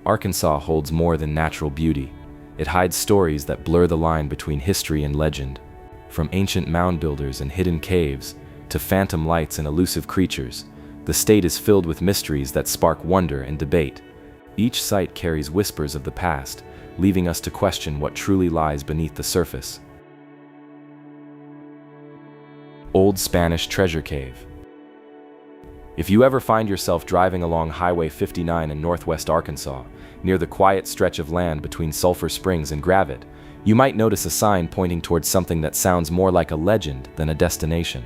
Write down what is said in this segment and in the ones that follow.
Arkansas holds more than natural beauty. It hides stories that blur the line between history and legend. From ancient mound builders and hidden caves, to phantom lights and elusive creatures, the state is filled with mysteries that spark wonder and debate. Each site carries whispers of the past, leaving us to question what truly lies beneath the surface. Old Spanish Treasure Cave. If you ever find yourself driving along Highway 59 in northwest Arkansas, near the quiet stretch of land between Sulphur Springs and Gravette, you might notice a sign pointing towards something that sounds more like a legend than a destination: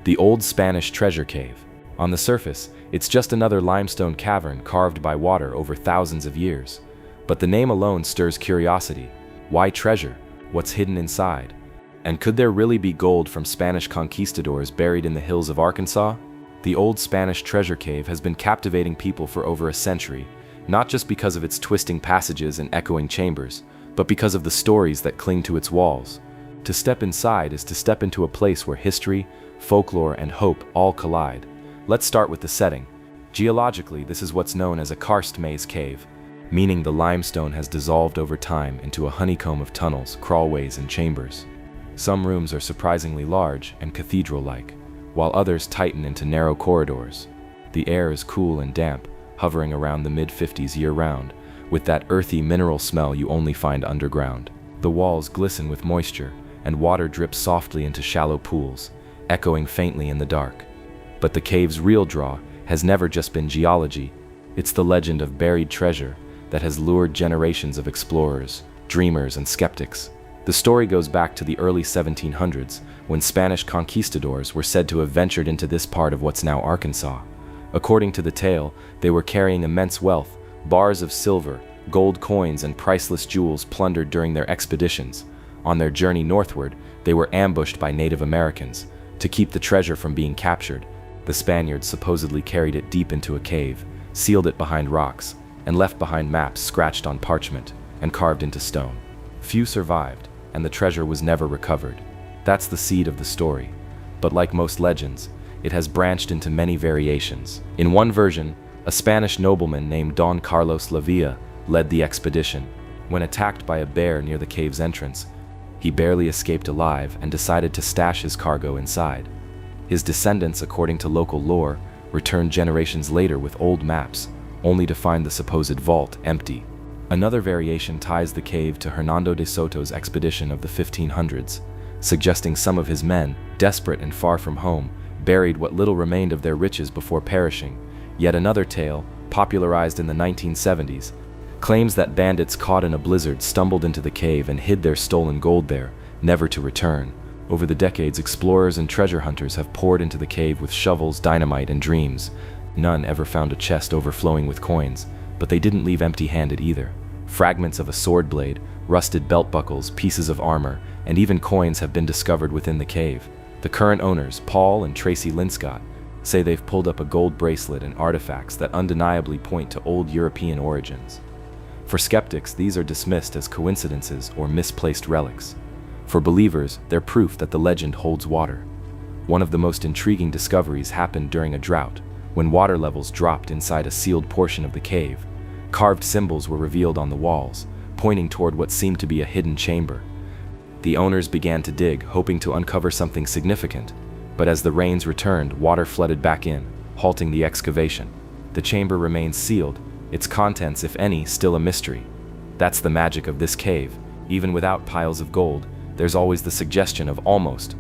the Old Spanish Treasure Cave. On the surface, it's just another limestone cavern carved by water over thousands of years. But the name alone stirs curiosity. Why treasure? What's hidden inside? And could there really be gold from Spanish conquistadors buried in the hills of Arkansas? The Old Spanish Treasure Cave has been captivating people for over a century, not just because of its twisting passages and echoing chambers, but because of the stories that cling to its walls. To step inside is to step into a place where history, folklore, and hope all collide. Let's start with the setting. Geologically, this is what's known as a karst maze cave, meaning the limestone has dissolved over time into a honeycomb of tunnels, crawlways, and chambers. Some rooms are surprisingly large and cathedral-like, while others tighten into narrow corridors. The air is cool and damp, hovering around the mid-50s year-round, with that earthy mineral smell you only find underground. The walls glisten with moisture, and water drips softly into shallow pools, echoing faintly in the dark. But the cave's real draw has never just been geology. It's the legend of buried treasure that has lured generations of explorers, dreamers, and skeptics. The story goes back to the early 1700s, when Spanish conquistadors were said to have ventured into this part of what's now Arkansas. According to the tale, they were carrying immense wealth, bars of silver, gold coins, and priceless jewels plundered during their expeditions. On their journey northward, they were ambushed by Native Americans. To keep the treasure from being captured, the Spaniards supposedly carried it deep into a cave, sealed it behind rocks, and left behind maps scratched on parchment and carved into stone. Few survived, and the treasure was never recovered. That's the seed of the story. But like most legends, it has branched into many variations. In one version, a Spanish nobleman named Don Carlos Lavilla led the expedition. When attacked by a bear near the cave's entrance, he barely escaped alive and decided to stash his cargo inside. His descendants, according to local lore, returned generations later with old maps, only to find the supposed vault empty. Another variation ties the cave to Hernando de Soto's expedition of the 1500s, suggesting some of his men, desperate and far from home, buried what little remained of their riches before perishing. Yet another tale, popularized in the 1970s, claims that bandits caught in a blizzard stumbled into the cave and hid their stolen gold there, never to return. Over the decades, explorers and treasure hunters have poured into the cave with shovels, dynamite, and dreams. None ever found a chest overflowing with coins, but they didn't leave empty-handed either. Fragments of a sword blade, rusted belt buckles, pieces of armor, and even coins have been discovered within the cave. The current owners, Paul and Tracy Linscott, say they've pulled up a gold bracelet and artifacts that undeniably point to old European origins. For skeptics, these are dismissed as coincidences or misplaced relics. For believers, they're proof that the legend holds water. One of the most intriguing discoveries happened during a drought, when water levels dropped inside a sealed portion of the cave. Carved symbols were revealed on the walls, pointing toward what seemed to be a hidden chamber. The owners began to dig, hoping to uncover something significant, but as the rains returned, water flooded back in, halting the excavation. The chamber remains sealed, its contents, if any, still a mystery. That's the magic of this cave. Even without piles of gold, there's always the suggestion of almost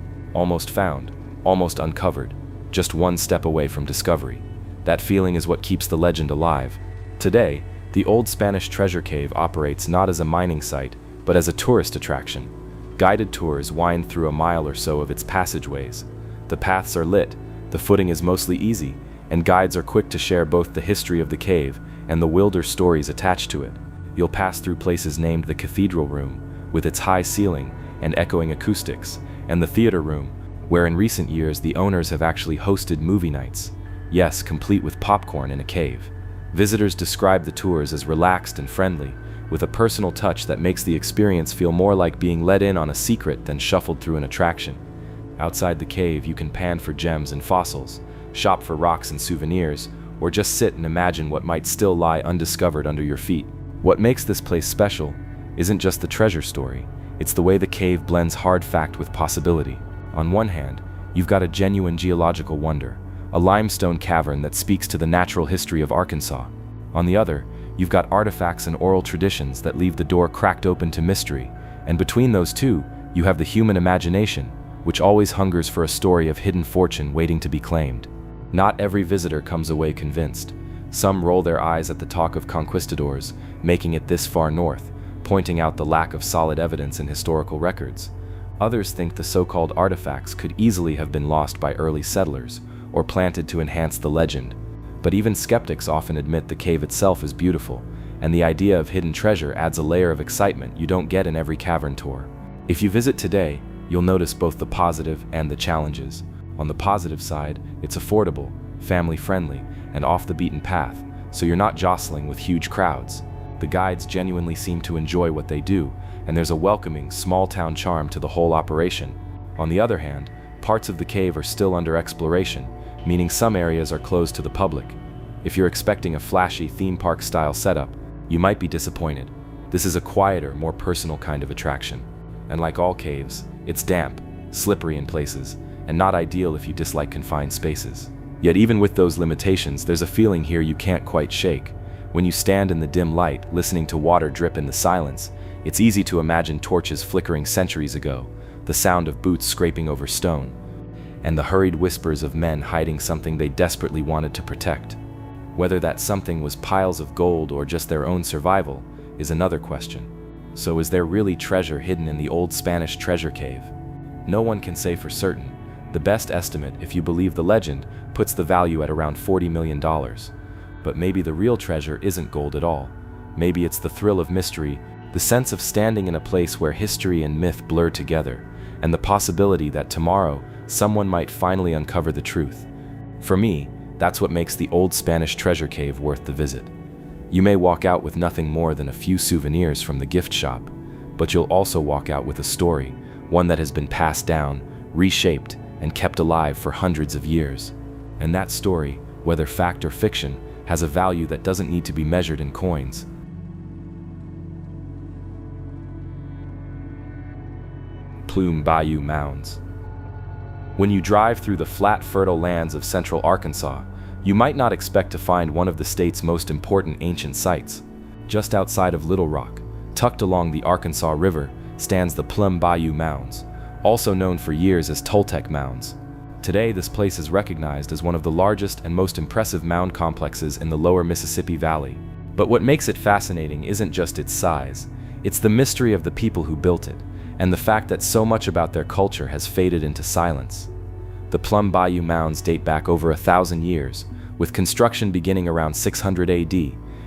found, almost uncovered, just one step away from discovery. That feeling is what keeps the legend alive. Today, the Old Spanish Treasure Cave operates not as a mining site, but as a tourist attraction. Guided tours wind through a mile or so of its passageways. The paths are lit, the footing is mostly easy, and guides are quick to share both the history of the cave and the wilder stories attached to it. You'll pass through places named the Cathedral Room, with its high ceiling and echoing acoustics, and the Theater Room, where in recent years the owners have actually hosted movie nights. Yes, complete with popcorn in a cave. Visitors describe the tours as relaxed and friendly, with a personal touch that makes the experience feel more like being let in on a secret than shuffled through an attraction. Outside the cave, you can pan for gems and fossils, shop for rocks and souvenirs, or just sit and imagine what might still lie undiscovered under your feet. What makes this place special isn't just the treasure story, it's the way the cave blends hard fact with possibility. On one hand, you've got a genuine geological wonder, a limestone cavern that speaks to the natural history of Arkansas. On the other, you've got artifacts and oral traditions that leave the door cracked open to mystery, and between those two, you have the human imagination, which always hungers for a story of hidden fortune waiting to be claimed. Not every visitor comes away convinced. Some roll their eyes at the talk of conquistadors, making it this far north, pointing out the lack of solid evidence in historical records. Others think the so-called artifacts could easily have been lost by early settlers, or planted to enhance the legend. But even skeptics often admit the cave itself is beautiful, and the idea of hidden treasure adds a layer of excitement you don't get in every cavern tour. If you visit today, you'll notice both the positive and the challenges. On the positive side, it's affordable, family-friendly, and off the beaten path, so you're not jostling with huge crowds. The guides genuinely seem to enjoy what they do, and there's a welcoming, small-town charm to the whole operation. On the other hand, parts of the cave are still under exploration, meaning some areas are closed to the public. If you're expecting a flashy theme park-style setup, you might be disappointed. This is a quieter, more personal kind of attraction. And like all caves, it's damp, slippery in places, and not ideal if you dislike confined spaces. Yet even with those limitations, there's a feeling here you can't quite shake. When you stand in the dim light, listening to water drip in the silence, it's easy to imagine torches flickering centuries ago, the sound of boots scraping over stone, and the hurried whispers of men hiding something they desperately wanted to protect. Whether that something was piles of gold or just their own survival is another question. So is there really treasure hidden in the old Spanish treasure cave? No one can say for certain. The best estimate, if you believe the legend, puts the value at around $40 million. But maybe the real treasure isn't gold at all. Maybe it's the thrill of mystery, the sense of standing in a place where history and myth blur together, and the possibility that tomorrow someone might finally uncover the truth. For me, that's what makes the old Spanish treasure cave worth the visit. You may walk out with nothing more than a few souvenirs from the gift shop, but you'll also walk out with a story, one that has been passed down, reshaped, and kept alive for hundreds of years. And that story, whether fact or fiction, has a value that doesn't need to be measured in coins. Plum Bayou Mounds. When you drive through the flat, fertile lands of central Arkansas, you might not expect to find one of the state's most important ancient sites. Just outside of Little Rock, tucked along the Arkansas River, stands the Plum Bayou Mounds, also known for years as Toltec Mounds. Today, this place is recognized as one of the largest and most impressive mound complexes in the lower Mississippi Valley. But what makes it fascinating isn't just its size, it's the mystery of the people who built it, and the fact that so much about their culture has faded into silence. The Plum Bayou Mounds date back over 1,000 years, with construction beginning around 600 AD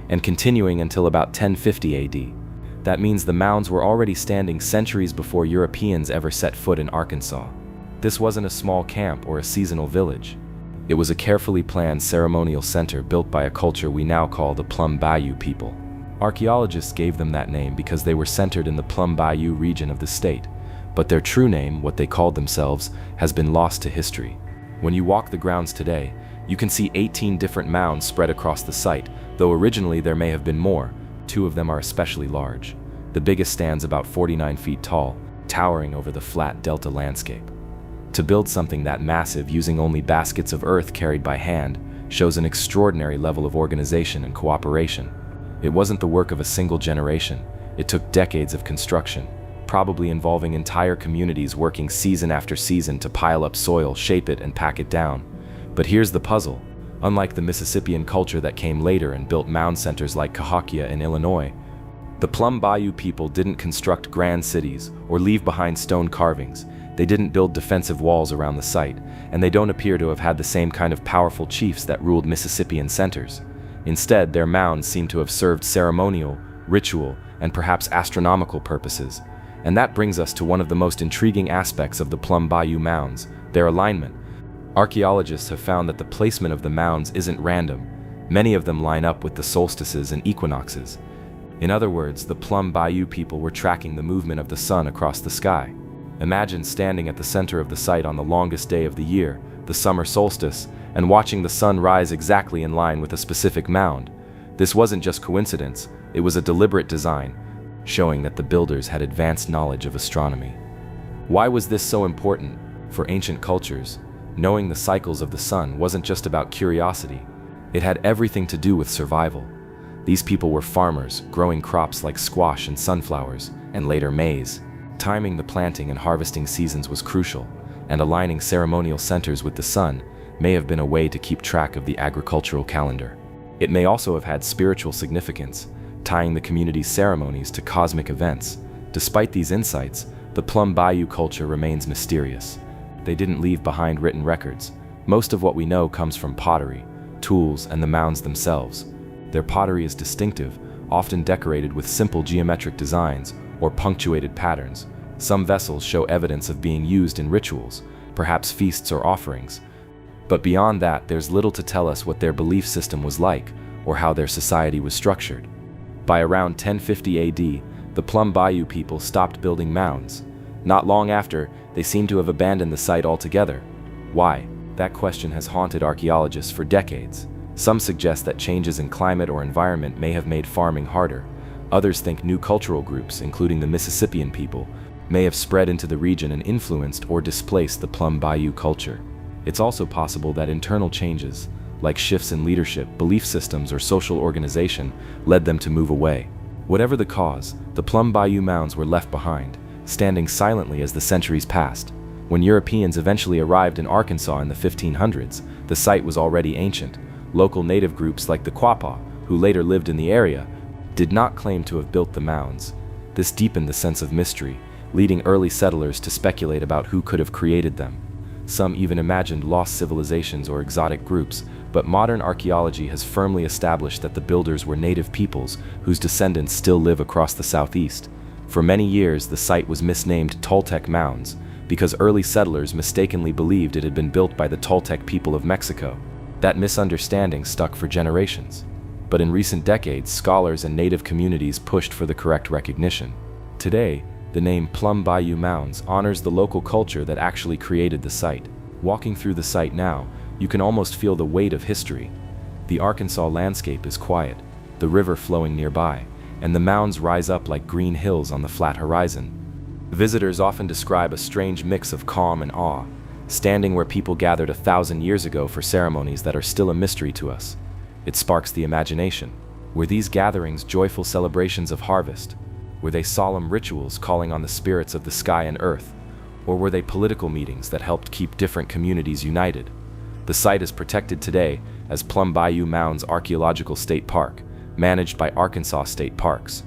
and continuing until about 1050 AD. That means the mounds were already standing centuries before Europeans ever set foot in Arkansas. This wasn't a small camp or a seasonal village. It was a carefully planned ceremonial center built by a culture we now call the Plum Bayou people. Archaeologists gave them that name because they were centered in the Plum Bayou region of the state, but their true name, what they called themselves, has been lost to history. When you walk the grounds today, you can see 18 different mounds spread across the site, though originally there may have been more. 2 of them are especially large. The biggest stands about 49 feet tall, towering over the flat delta landscape. To build something that massive using only baskets of earth carried by hand shows an extraordinary level of organization and cooperation. It wasn't the work of a single generation. It took decades of construction, probably involving entire communities working season after season to pile up soil, shape it, and pack it down. But here's the puzzle. Unlike the Mississippian culture that came later and built mound centers like Cahokia in Illinois, the Plum Bayou people didn't construct grand cities or leave behind stone carvings. They didn't build defensive walls around the site, and they don't appear to have had the same kind of powerful chiefs that ruled Mississippian centers. Instead, their mounds seem to have served ceremonial, ritual, and perhaps astronomical purposes. And that brings us to one of the most intriguing aspects of the Plum Bayou Mounds, their alignment. Archaeologists have found that the placement of the mounds isn't random. Many of them line up with the solstices and equinoxes. In other words, the Plum Bayou people were tracking the movement of the sun across the sky. Imagine standing at the center of the site on the longest day of the year, the summer solstice, and watching the sun rise exactly in line with a specific mound. This wasn't just coincidence, it was a deliberate design, showing that the builders had advanced knowledge of astronomy. Why was this so important? For ancient cultures, knowing the cycles of the sun wasn't just about curiosity, it had everything to do with survival. These people were farmers, growing crops like squash and sunflowers, and later maize. Timing the planting and harvesting seasons was crucial, and aligning ceremonial centers with the sun may have been a way to keep track of the agricultural calendar. It may also have had spiritual significance, tying the community's ceremonies to cosmic events. Despite these insights, the Plum Bayou culture remains mysterious. They didn't leave behind written records. Most of what we know comes from pottery, tools, and the mounds themselves. Their pottery is distinctive, often decorated with simple geometric designs or punctuated patterns. Some vessels show evidence of being used in rituals, perhaps feasts or offerings. But beyond that, there's little to tell us what their belief system was like or how their society was structured. By around 1050 AD, the Plum Bayou people stopped building mounds. Not long after, they seem to have abandoned the site altogether. Why? That question has haunted archaeologists for decades. Some suggest that changes in climate or environment may have made farming harder. Others think new cultural groups, including the Mississippian people, may have spread into the region and influenced or displaced the Plum Bayou culture. It's also possible that internal changes, like shifts in leadership, belief systems, or social organization, led them to move away. Whatever the cause, the Plum Bayou mounds were left behind, standing silently as the centuries passed. When Europeans eventually arrived in Arkansas in the 1500s, the site was already ancient. Local native groups like the Quapaw, who later lived in the area, did not claim to have built the mounds. This deepened the sense of mystery, leading early settlers to speculate about who could have created them. Some even imagined lost civilizations or exotic groups, but modern archaeology has firmly established that the builders were native peoples whose descendants still live across the southeast. For many years, the site was misnamed Toltec Mounds because early settlers mistakenly believed it had been built by the Toltec people of Mexico. That misunderstanding stuck for generations. But in recent decades, scholars and native communities pushed for the correct recognition. Today, the name Plum Bayou Mounds honors the local culture that actually created the site. Walking through the site now, you can almost feel the weight of history. The Arkansas landscape is quiet, the river flowing nearby, and the mounds rise up like green hills on the flat horizon. Visitors often describe a strange mix of calm and awe, standing where people gathered 1,000 years ago for ceremonies that are still a mystery to us. It sparks the imagination. Were these gatherings joyful celebrations of harvest? Were they solemn rituals calling on the spirits of the sky and earth? Or were they political meetings that helped keep different communities united? The site is protected today as Plum Bayou Mounds Archaeological State Park, managed by Arkansas State Parks.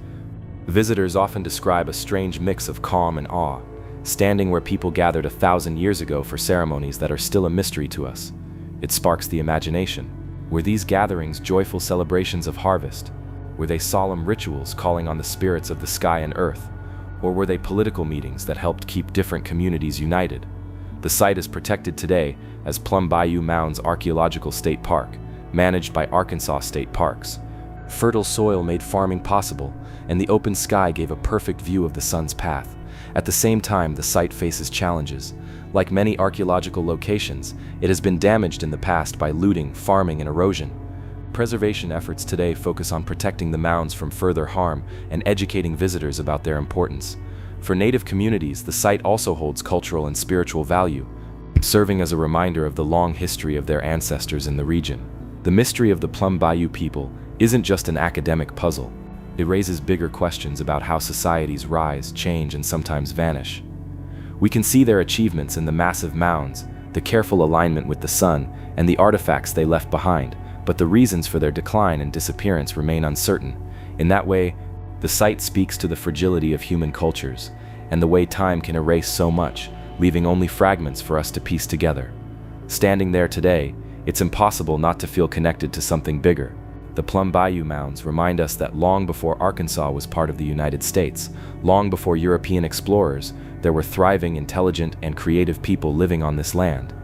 Visitors often describe a strange mix of calm and awe, standing where people gathered 1,000 years ago for ceremonies that are still a mystery to us. It sparks the imagination. Were these gatherings joyful celebrations of harvest? Were they solemn rituals calling on the spirits of the sky and earth? Or were they political meetings that helped keep different communities united? The site is protected today as Plum Bayou Mounds Archaeological State Park, managed by Arkansas State Parks. Fertile soil made farming possible, and the open sky gave a perfect view of the sun's path. At the same time, the site faces challenges. Like many archaeological locations, it has been damaged in the past by looting, farming, and erosion. Preservation efforts today focus on protecting the mounds from further harm and educating visitors about their importance. For native communities, the site also holds cultural and spiritual value, serving as a reminder of the long history of their ancestors in the region. The mystery of the Plum Bayou people isn't just an academic puzzle. It raises bigger questions about how societies rise, change, and sometimes vanish. We can see their achievements in the massive mounds, the careful alignment with the sun, and the artifacts they left behind, but the reasons for their decline and disappearance remain uncertain. In that way, the site speaks to the fragility of human cultures, and the way time can erase so much, leaving only fragments for us to piece together. Standing there today, it's impossible not to feel connected to something bigger. The Plum Bayou Mounds remind us that long before Arkansas was part of the United States, long before European explorers, there were thriving, intelligent, and creative people living on this land.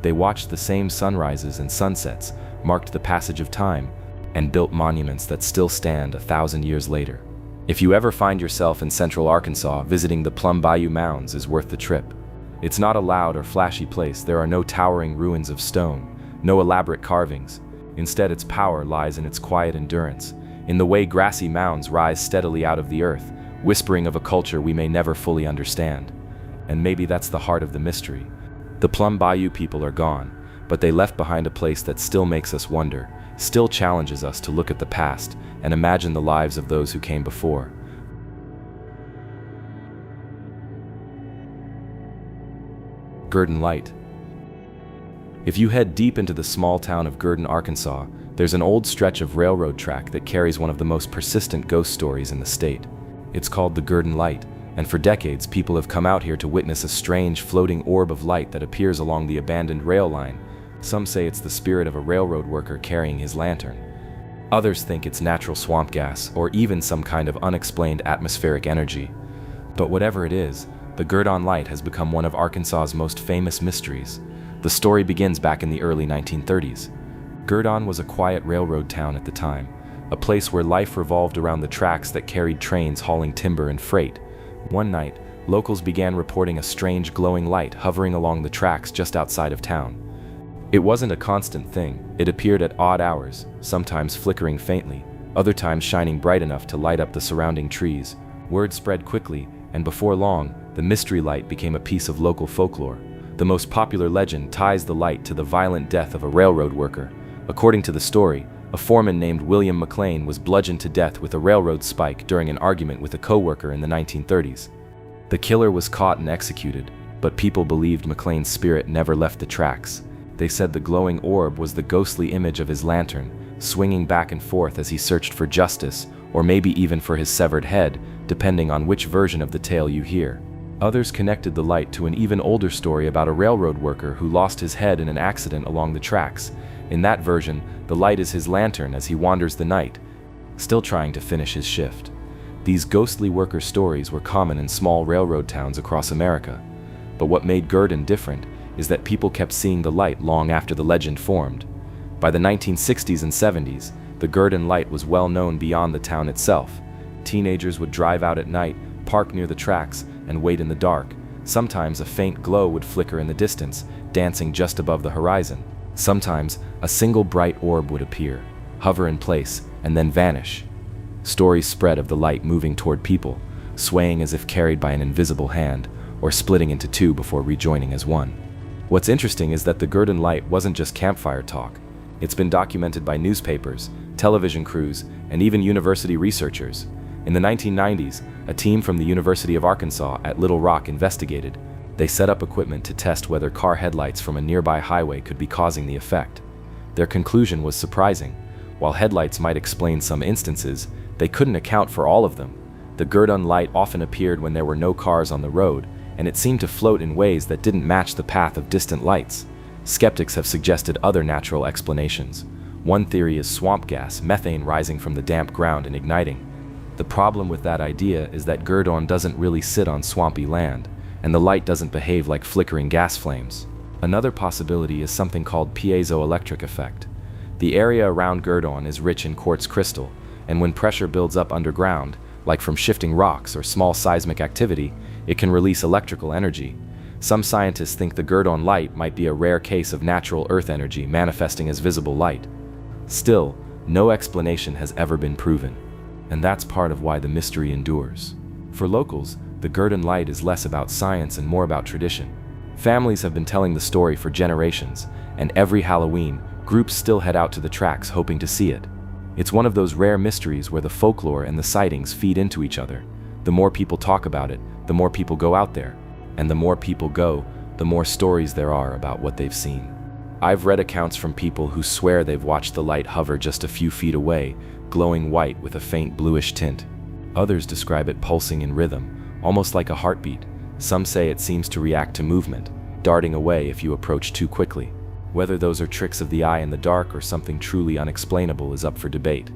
They watched the same sunrises and sunsets, marked the passage of time, and built monuments that still stand 1,000 years later. If you ever find yourself in central Arkansas, visiting the Plum Bayou Mounds is worth the trip. It's not a loud or flashy place. There are no towering ruins of stone, no elaborate carvings. Instead, its power lies in its quiet endurance, in the way grassy mounds rise steadily out of the earth, whispering of a culture we may never fully understand. And maybe that's the heart of the mystery. The Plum Bayou people are gone, but they left behind a place that still makes us wonder, still challenges us to look at the past and imagine the lives of those who came before. Gurdon Light. If you head deep into the small town of Gurdon, Arkansas, there's an old stretch of railroad track that carries one of the most persistent ghost stories in the state. It's called the Gurdon Light, and for decades people have come out here to witness a strange floating orb of light that appears along the abandoned rail line. Some say it's the spirit of a railroad worker carrying his lantern. Others think it's natural swamp gas, or even some kind of unexplained atmospheric energy. But whatever it is, the Gurdon Light has become one of Arkansas's most famous mysteries. The story begins back in the early 1930s. Gurdon was a quiet railroad town at the time, a place where life revolved around the tracks that carried trains hauling timber and freight. One night, locals began reporting a strange glowing light hovering along the tracks just outside of town. It wasn't a constant thing. It appeared at odd hours, sometimes flickering faintly, other times shining bright enough to light up the surrounding trees. Word spread quickly, and before long, the mystery light became a piece of local folklore. The most popular legend ties the light to the violent death of a railroad worker. According to the story, a foreman named William McLean was bludgeoned to death with a railroad spike during an argument with a co-worker in the 1930s. The killer was caught and executed, but people believed McLean's spirit never left the tracks. They said the glowing orb was the ghostly image of his lantern, swinging back and forth as he searched for justice, or maybe even for his severed head, depending on which version of the tale you hear. Others connected the light to an even older story about a railroad worker who lost his head in an accident along the tracks. In that version, the light is his lantern as he wanders the night, still trying to finish his shift. These ghostly worker stories were common in small railroad towns across America. But what made Gurdon different is that people kept seeing the light long after the legend formed. By the 1960s and 70s, the Gurdon Light was well known beyond the town itself. Teenagers would drive out at night, park near the tracks, and wait in the dark. Sometimes a faint glow would flicker in the distance, dancing just above the horizon. Sometimes a single bright orb would appear, hover in place, and then vanish. Stories spread of the light moving toward people, swaying as if carried by an invisible hand, or splitting into two before rejoining as one. What's interesting is that the Gurdon Light wasn't just campfire talk. It's been documented by newspapers, television crews, and even university researchers. In the 1990s, a team from the University of Arkansas at Little Rock investigated. They set up equipment to test whether car headlights from a nearby highway could be causing the effect. Their conclusion was surprising. While headlights might explain some instances, they couldn't account for all of them. The Gurdon Light often appeared when there were no cars on the road, and it seemed to float in ways that didn't match the path of distant lights. Skeptics have suggested other natural explanations. One theory is swamp gas, methane rising from the damp ground and igniting. The problem with that idea is that Gurdon doesn't really sit on swampy land, and the light doesn't behave like flickering gas flames. Another possibility is something called piezoelectric effect. The area around Gurdon is rich in quartz crystal, and when pressure builds up underground, like from shifting rocks or small seismic activity, it can release electrical energy. Some scientists think the Gurdon Light might be a rare case of natural earth energy manifesting as visible light. Still, no explanation has ever been proven. And that's part of why the mystery endures. For locals, the Gurdon Light is less about science and more about tradition. Families have been telling the story for generations, and every Halloween, groups still head out to the tracks hoping to see it. It's one of those rare mysteries where the folklore and the sightings feed into each other. The more people talk about it, the more people go out there. And the more people go, the more stories there are about what they've seen. I've read accounts from people who swear they've watched the light hover just a few feet away, glowing white with a faint bluish tint. Others describe it pulsing in rhythm, almost like a heartbeat. Some say it seems to react to movement, darting away if you approach too quickly. Whether those are tricks of the eye in the dark or something truly unexplainable is up for debate.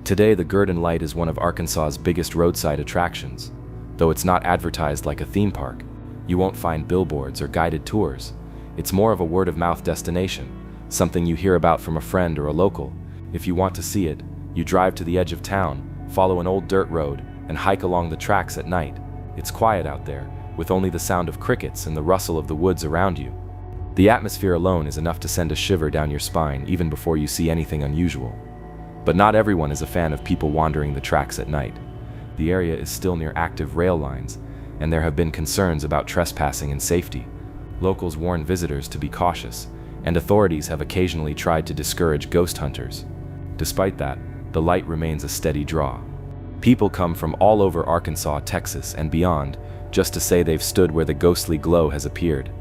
Today, the Gurdon Light is one of Arkansas's biggest roadside attractions. Though it's not advertised like a theme park, you won't find billboards or guided tours. It's more of a word-of-mouth destination, something you hear about from a friend or a local. If you want to see it, you drive to the edge of town, follow an old dirt road, and hike along the tracks at night. It's quiet out there, with only the sound of crickets and the rustle of the woods around you. The atmosphere alone is enough to send a shiver down your spine even before you see anything unusual. But not everyone is a fan of people wandering the tracks at night. The area is still near active rail lines, and there have been concerns about trespassing and safety. Locals warn visitors to be cautious, and authorities have occasionally tried to discourage ghost hunters. Despite that, the light remains a steady draw. People come from all over Arkansas, Texas, and beyond just to say they've stood where the ghostly glow has appeared.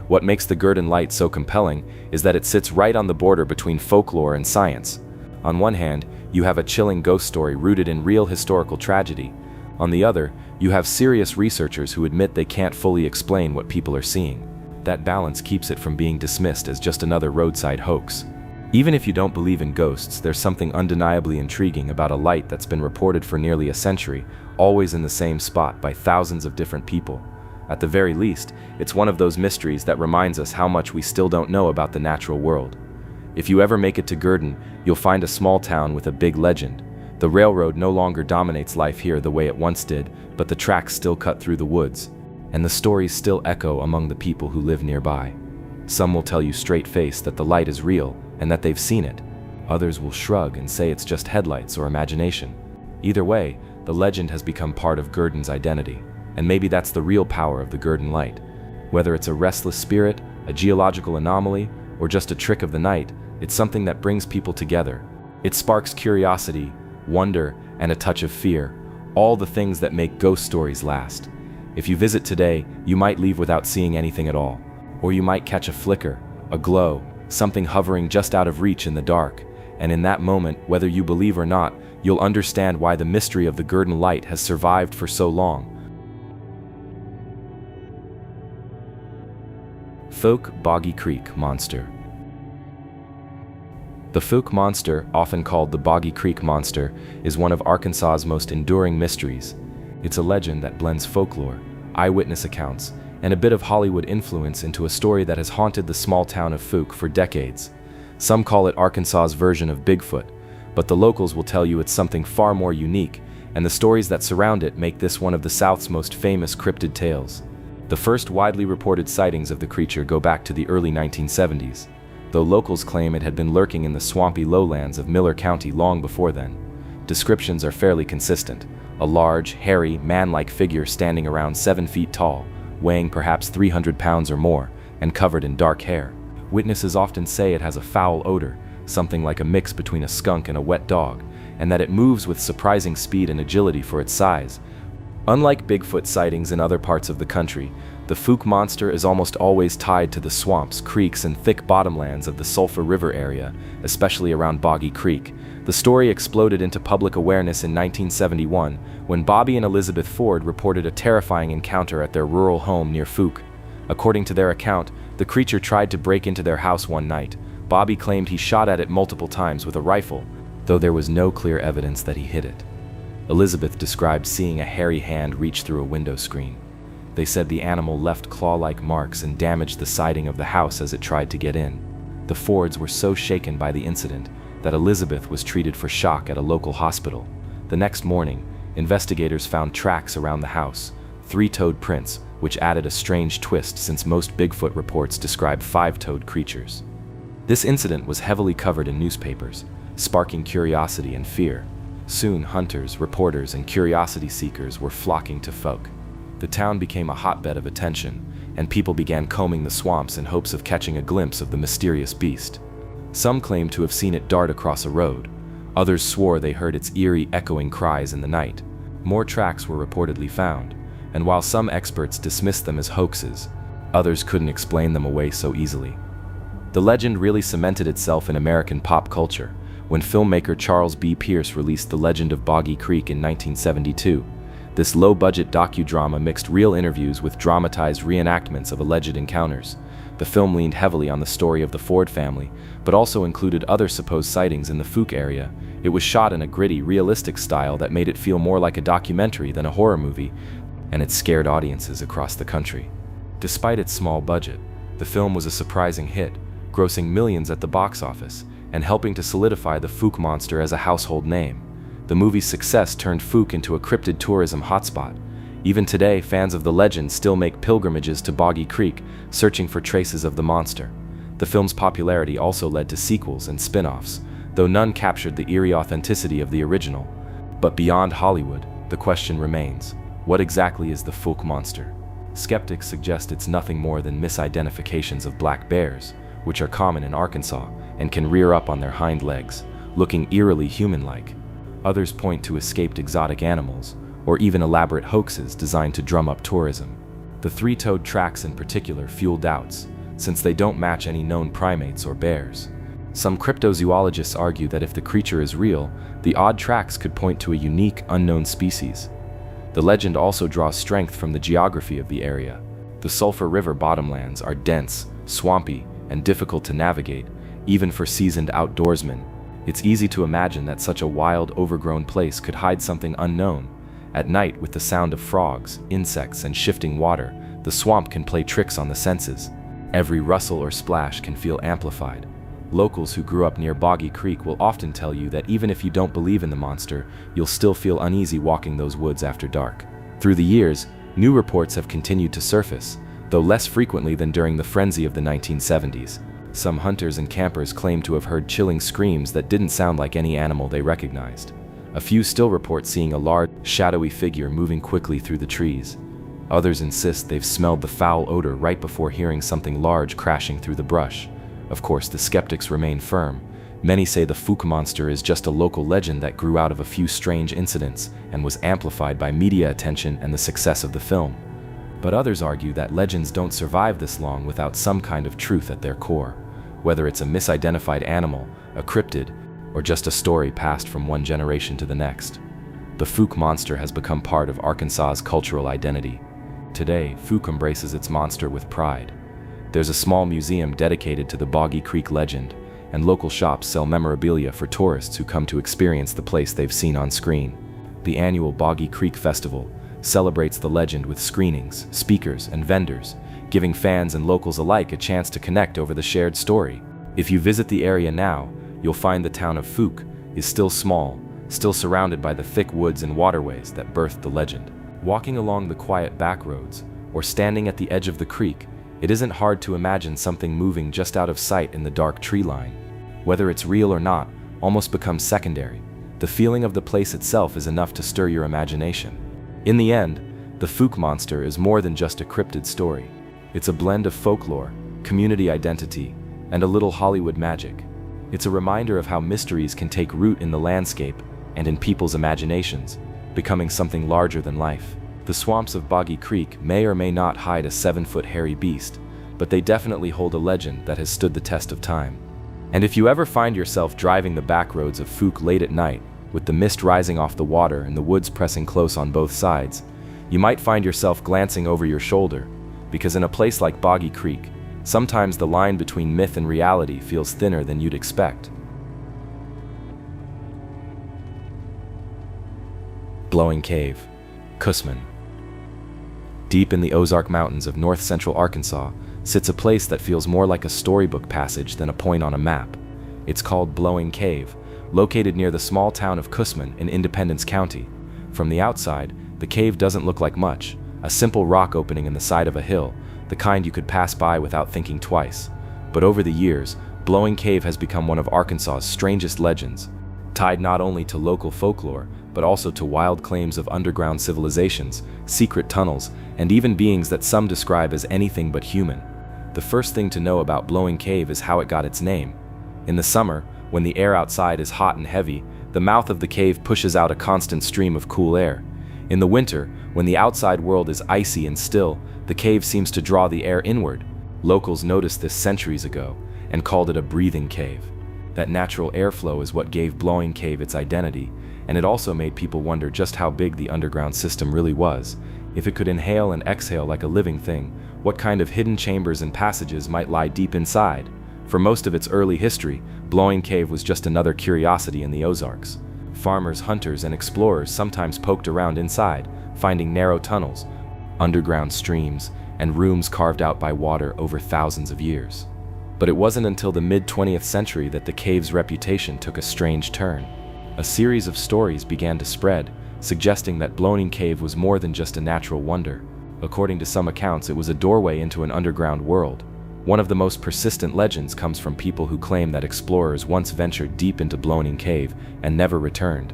What makes the Gurdon Light so compelling is that it sits right on the border between folklore and science. On one hand, you have a chilling ghost story rooted in real historical tragedy. On the other, you have serious researchers who admit they can't fully explain what people are seeing. That balance keeps it from being dismissed as just another roadside hoax. Even if you don't believe in ghosts, there's something undeniably intriguing about a light that's been reported for nearly a century, always in the same spot by thousands of different people. At the very least, it's one of those mysteries that reminds us how much we still don't know about the natural world. If you ever make it to Gurdon, you'll find a small town with a big legend. The railroad no longer dominates life here the way it once did, but the tracks still cut through the woods, and the stories still echo among the people who live nearby. Some will tell you straight-faced that the light is real and that they've seen it. Others will shrug and say it's just headlights or imagination. Either way, the legend has become part of Gurdon's identity, and maybe that's the real power of the Gurdon Light. Whether it's a restless spirit, a geological anomaly, or just a trick of the night, it's something that brings people together. It sparks curiosity, wonder, and a touch of fear, all the things that make ghost stories last. If you visit today, you might leave without seeing anything at all. Or you might catch a flicker, a glow, something hovering just out of reach in the dark. And in that moment, whether you believe or not, you'll understand why the mystery of the Gurdon Light has survived for so long. Fouke Boggy Creek Monster. The Fouke Monster, often called the Boggy Creek Monster, is one of Arkansas's most enduring mysteries. It's a legend that blends folklore, eyewitness accounts, and a bit of Hollywood influence into a story that has haunted the small town of Fouke for decades. Some call it Arkansas's version of Bigfoot, but the locals will tell you it's something far more unique, and the stories that surround it make this one of the South's most famous cryptid tales. The first widely reported sightings of the creature go back to the early 1970s, though locals claim it had been lurking in the swampy lowlands of Miller County long before then. Descriptions are fairly consistent: a large, hairy, man-like figure standing around 7 feet tall, weighing perhaps 300 pounds or more, and covered in dark hair. Witnesses often say it has a foul odor, something like a mix between a skunk and a wet dog, and that it moves with surprising speed and agility for its size. Unlike Bigfoot sightings in other parts of the country, the Fouke Monster is almost always tied to the swamps, creeks, and thick bottomlands of the Sulphur River area, especially around Boggy Creek. The story exploded into public awareness in 1971 when Bobby and Elizabeth Ford reported a terrifying encounter at their rural home near Fouke. According to their account, the creature tried to break into their house one night. Bobby claimed he shot at it multiple times with a rifle, though there was no clear evidence that he hit it. Elizabeth described seeing a hairy hand reach through a window screen. They said the animal left claw-like marks and damaged the siding of the house as it tried to get in. The Fords were so shaken by the incident that Elizabeth was treated for shock at a local hospital. The next morning, investigators found tracks around the house, 3-toed prints, which added a strange twist since most Bigfoot reports describe 5-toed creatures. This incident was heavily covered in newspapers, sparking curiosity and fear. Soon, hunters, reporters, and curiosity seekers were flocking to Fouke. The town became a hotbed of attention, and people began combing the swamps in hopes of catching a glimpse of the mysterious beast. Some claimed to have seen it dart across a road. Others swore they heard its eerie, echoing cries in the night. More tracks were reportedly found, and while some experts dismissed them as hoaxes, others couldn't explain them away so easily. The legend really cemented itself in American pop culture when filmmaker Charles B. Pierce released The Legend of Boggy Creek in 1972. This low-budget docudrama mixed real interviews with dramatized reenactments of alleged encounters. The film leaned heavily on the story of the Ford family, but also included other supposed sightings in the Fouke area. It was shot in a gritty, realistic style that made it feel more like a documentary than a horror movie, and it scared audiences across the country. Despite its small budget, the film was a surprising hit, grossing millions at the box office, and helping to solidify the Fouke Monster as a household name. The movie's success turned Fouke into a cryptid tourism hotspot, Even today, fans of the legend still make pilgrimages to Boggy Creek, searching for traces of the monster. The film's popularity also led to sequels and spin-offs, though none captured the eerie authenticity of the original. But beyond Hollywood, the question remains: what exactly is the Fouke monster? Skeptics suggest it's nothing more than misidentifications of black bears, which are common in Arkansas and can rear up on their hind legs, looking eerily human-like. Others point to escaped exotic animals, or even elaborate hoaxes designed to drum up tourism. The three-toed tracks in particular fuel doubts, since they don't match any known primates or bears. Some cryptozoologists argue that if the creature is real, the odd tracks could point to a unique, unknown species. The legend also draws strength from the geography of the area. The Sulphur River bottomlands are dense, swampy, and difficult to navigate, even for seasoned outdoorsmen. It's easy to imagine that such a wild, overgrown place could hide something unknown. At night, with the sound of frogs, insects, and shifting water, the swamp can play tricks on the senses. Every rustle or splash can feel amplified. Locals who grew up near Boggy Creek will often tell you that even if you don't believe in the monster, you'll still feel uneasy walking those woods after dark. Through the years, new reports have continued to surface, though less frequently than during the frenzy of the 1970s. Some hunters and campers claim to have heard chilling screams that didn't sound like any animal they recognized. A few still report seeing a large, shadowy figure moving quickly through the trees. Others insist they've smelled the foul odor right before hearing something large crashing through the brush. Of course, the skeptics remain firm. Many say the Fouke monster is just a local legend that grew out of a few strange incidents and was amplified by media attention and the success of the film. But others argue that legends don't survive this long without some kind of truth at their core, whether it's a misidentified animal, a cryptid, or just a story passed from one generation to the next. The Fouke monster has become part of Arkansas's cultural identity. Today, Fouke embraces its monster with pride. There's a small museum dedicated to the Boggy Creek legend, and local shops sell memorabilia for tourists who come to experience the place they've seen on screen. The annual Boggy Creek Festival celebrates the legend with screenings, speakers, and vendors, giving fans and locals alike a chance to connect over the shared story. If you visit the area now, you'll find the town of Fouke is still small, still surrounded by the thick woods and waterways that birthed the legend. Walking along the quiet back roads, or standing at the edge of the creek, it isn't hard to imagine something moving just out of sight in the dark tree line. Whether it's real or not almost becomes secondary. The feeling of the place itself is enough to stir your imagination. In the end, the Fouke monster is more than just a cryptid story. It's a blend of folklore, community identity, and a little Hollywood magic. It's a reminder of how mysteries can take root in the landscape and in people's imaginations, becoming something larger than life. The swamps of Boggy Creek may or may not hide a 7-foot hairy beast, but they definitely hold a legend that has stood the test of time. And if you ever find yourself driving the back roads of Fouke late at night, with the mist rising off the water and the woods pressing close on both sides, you might find yourself glancing over your shoulder, because in a place like Boggy Creek, sometimes the line between myth and reality feels thinner than you'd expect. Blowing Cave, Cushman. Deep in the Ozark Mountains of north-central Arkansas sits a place that feels more like a storybook passage than a point on a map. It's called Blowing Cave, located near the small town of Cushman in Independence County. From the outside, the cave doesn't look like much, a simple rock opening in the side of a hill, the kind you could pass by without thinking twice. But over the years, Blowing Cave has become one of Arkansas's strangest legends, tied not only to local folklore, but also to wild claims of underground civilizations, secret tunnels, and even beings that some describe as anything but human. The first thing to know about Blowing Cave is how it got its name. In the summer, when the air outside is hot and heavy, the mouth of the cave pushes out a constant stream of cool air. In the winter, when the outside world is icy and still, the cave seems to draw the air inward. Locals noticed this centuries ago and called it a breathing cave. That natural airflow is what gave Blowing Cave its identity, and it also made people wonder just how big the underground system really was. If it could inhale and exhale like a living thing, what kind of hidden chambers and passages might lie deep inside? For most of its early history, Blowing Cave was just another curiosity in the Ozarks. Farmers, hunters, and explorers sometimes poked around inside, finding narrow tunnels, underground streams, and rooms carved out by water over thousands of years. But it wasn't until the mid-20th century that the cave's reputation took a strange turn. A series of stories began to spread, suggesting that Blowing Cave was more than just a natural wonder. According to some accounts, it was a doorway into an underground world. One of the most persistent legends comes from people who claim that explorers once ventured deep into Blowing Cave and never returned.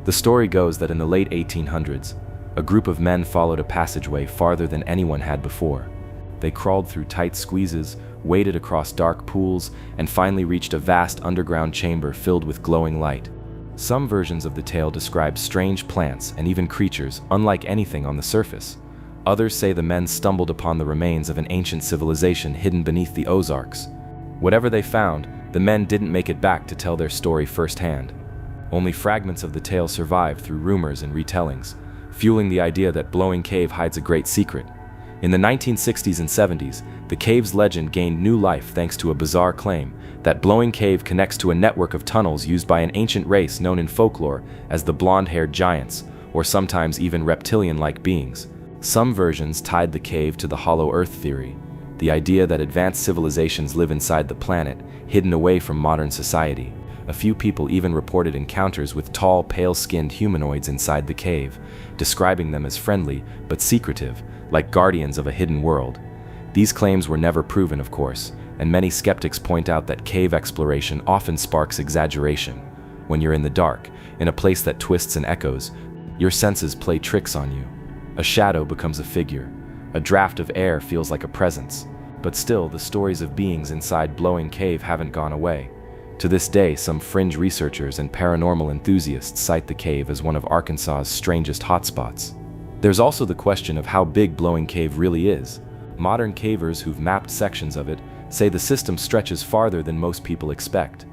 The story goes that in the late 1800s, a group of men followed a passageway farther than anyone had before. They crawled through tight squeezes, waded across dark pools, and finally reached a vast underground chamber filled with glowing light. Some versions of the tale describe strange plants and even creatures unlike anything on the surface. Others say the men stumbled upon the remains of an ancient civilization hidden beneath the Ozarks. Whatever they found, the men didn't make it back to tell their story firsthand. Only fragments of the tale survived through rumors and retellings, fueling the idea that Blowing Cave hides a great secret. In the 1960s and 70s, the cave's legend gained new life thanks to a bizarre claim that Blowing Cave connects to a network of tunnels used by an ancient race known in folklore as the blonde-haired giants, or sometimes even reptilian-like beings. Some versions tied the cave to the hollow earth theory, the idea that advanced civilizations live inside the planet, hidden away from modern society. A few people even reported encounters with tall, pale-skinned humanoids inside the cave, describing them as friendly but secretive, like guardians of a hidden world. These claims were never proven, of course, and many skeptics point out that cave exploration often sparks exaggeration. When you're in the dark, in a place that twists and echoes, your senses play tricks on you. A shadow becomes a figure. A draft of air feels like a presence. But still, the stories of beings inside Blowing Cave haven't gone away. To this day, some fringe researchers and paranormal enthusiasts cite the cave as one of Arkansas's strangest hotspots. There's also the question of how big Blowing Cave really is. Modern cavers who've mapped sections of it say the system stretches farther than most people expect.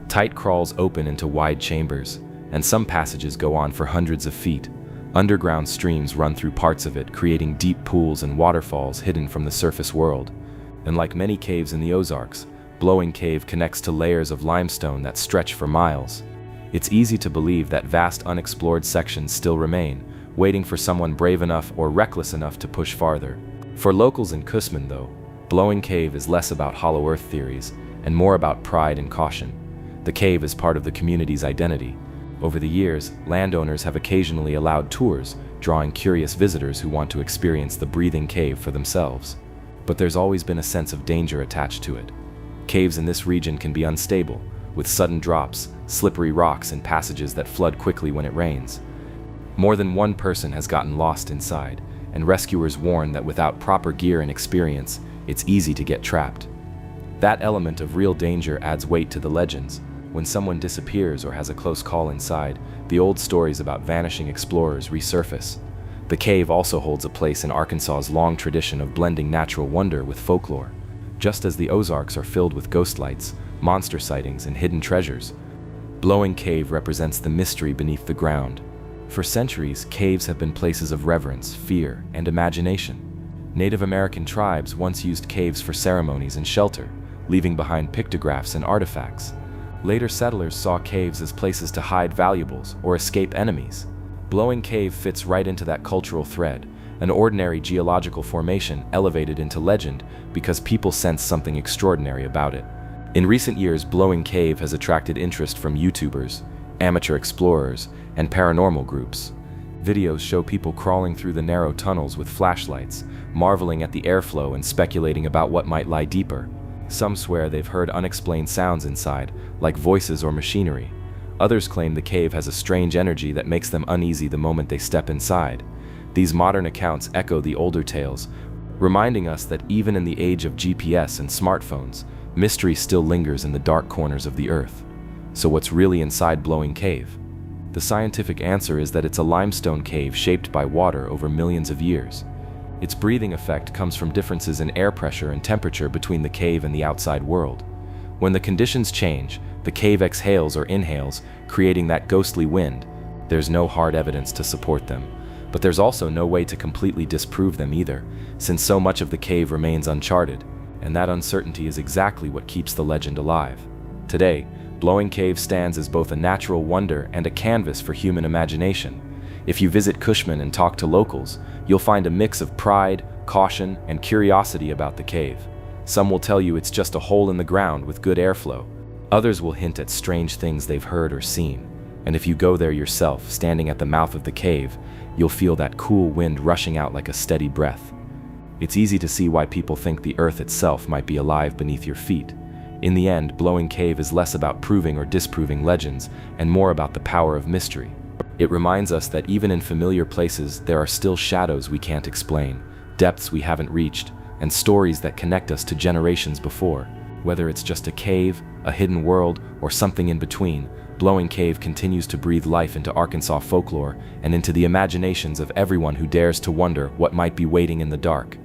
Tight crawls open into wide chambers, and some passages go on for hundreds of feet. Underground streams run through parts of it, creating deep pools and waterfalls hidden from the surface world. And like many caves in the Ozarks, Blowing Cave connects to layers of limestone that stretch for miles. It's easy to believe that vast unexplored sections still remain, waiting for someone brave enough or reckless enough to push farther. For locals in Cushman, though, Blowing Cave is less about hollow earth theories and more about pride and caution. The cave is part of the community's identity. Over the years, landowners have occasionally allowed tours, drawing curious visitors who want to experience the breathing cave for themselves. But there's always been a sense of danger attached to it. Caves in this region can be unstable, with sudden drops, slippery rocks, and passages that flood quickly when it rains. More than one person has gotten lost inside, and rescuers warn that without proper gear and experience, it's easy to get trapped. That element of real danger adds weight to the legends. When someone disappears or has a close call inside, the old stories about vanishing explorers resurface. The cave also holds a place in Arkansas's long tradition of blending natural wonder with folklore. Just as the Ozarks are filled with ghost lights, monster sightings, and hidden treasures, Blowing Cave represents the mystery beneath the ground. For centuries, caves have been places of reverence, fear, and imagination. Native American tribes once used caves for ceremonies and shelter, leaving behind pictographs and artifacts. Later settlers saw caves as places to hide valuables or escape enemies. Blowing Cave fits right into that cultural thread, an ordinary geological formation elevated into legend because people sense something extraordinary about it. In recent years, Blowing Cave has attracted interest from YouTubers, amateur explorers, and paranormal groups. Videos show people crawling through the narrow tunnels with flashlights, marveling at the airflow and speculating about what might lie deeper. Some swear they've heard unexplained sounds inside, like voices or machinery. Others claim the cave has a strange energy that makes them uneasy the moment they step inside. These modern accounts echo the older tales, reminding us that even in the age of GPS and smartphones, mystery still lingers in the dark corners of the earth. So what's really inside Blowing Cave? The scientific answer is that it's a limestone cave shaped by water over millions of years. Its breathing effect comes from differences in air pressure and temperature between the cave and the outside world. When the conditions change, the cave exhales or inhales, creating that ghostly wind. There's no hard evidence to support them, but there's also no way to completely disprove them either, since so much of the cave remains uncharted, and that uncertainty is exactly what keeps the legend alive. Today, Blowing Cave stands as both a natural wonder and a canvas for human imagination. If you visit Cushman and talk to locals, you'll find a mix of pride, caution, and curiosity about the cave. Some will tell you it's just a hole in the ground with good airflow. Others will hint at strange things they've heard or seen. And if you go there yourself, standing at the mouth of the cave, you'll feel that cool wind rushing out like a steady breath. It's easy to see why people think the earth itself might be alive beneath your feet. In the end, Blowing Cave is less about proving or disproving legends, and more about the power of mystery. It reminds us that even in familiar places, there are still shadows we can't explain, depths we haven't reached, and stories that connect us to generations before. Whether it's just a cave, a hidden world, or something in between, Blowing Cave continues to breathe life into Arkansas folklore and into the imaginations of everyone who dares to wonder what might be waiting in the dark.